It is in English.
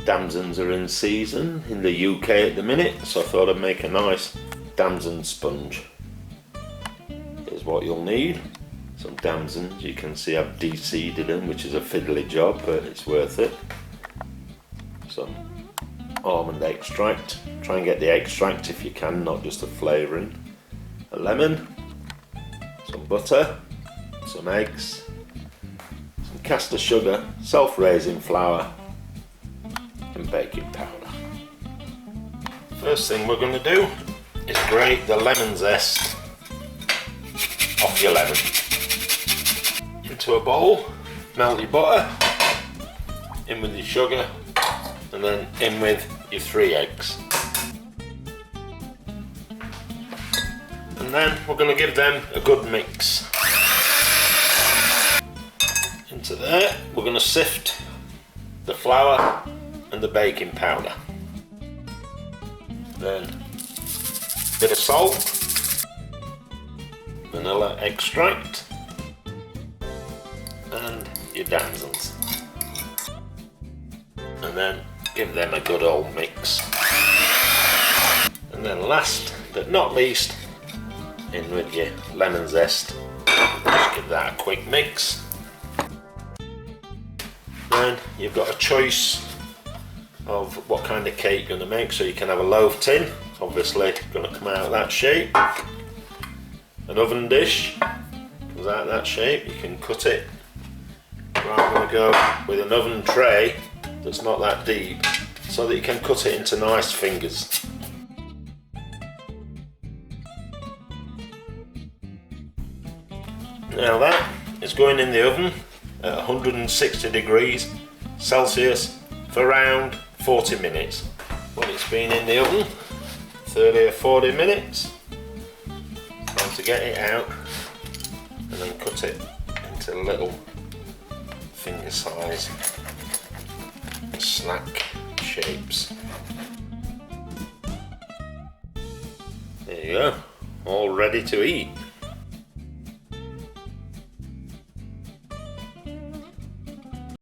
Damsons are in season in the UK at the minute, so I thought I'd make a nice Damson sponge. Here's what you'll need. Some Damsons. You can see I've de-seeded them, which is a fiddly job, but it's worth it. Some almond extract. Try and get the extract if you can, not just the flavouring. A lemon, some butter, some eggs, some caster sugar, self-raising flour and baking powder. First thing we're going to do is grate the lemon zest off your lemon. Into a bowl, melt your butter, in with your sugar, and then in with your 3 eggs. And then we're going to give them a good mix. Into there we're going to sift the flour and the baking powder. Then a bit of salt, vanilla extract, and your Damsons. And then give them a good old mix. And then last but not least, in with your lemon zest. Just give that a quick mix. Then you've got a choice of what kind of cake you're going to make, so you can have a loaf tin, obviously going to come out of that shape. An oven dish comes out of that shape, you can cut it. I'm going to go with an oven tray that's not that deep, so that you can cut it into nice fingers. Now that is going in the oven at 160 degrees Celsius for around 40 minutes. When it's been in the oven 30 or 40 minutes, time to get it out and then cut it into little finger size snack shapes. There you go, all ready to eat.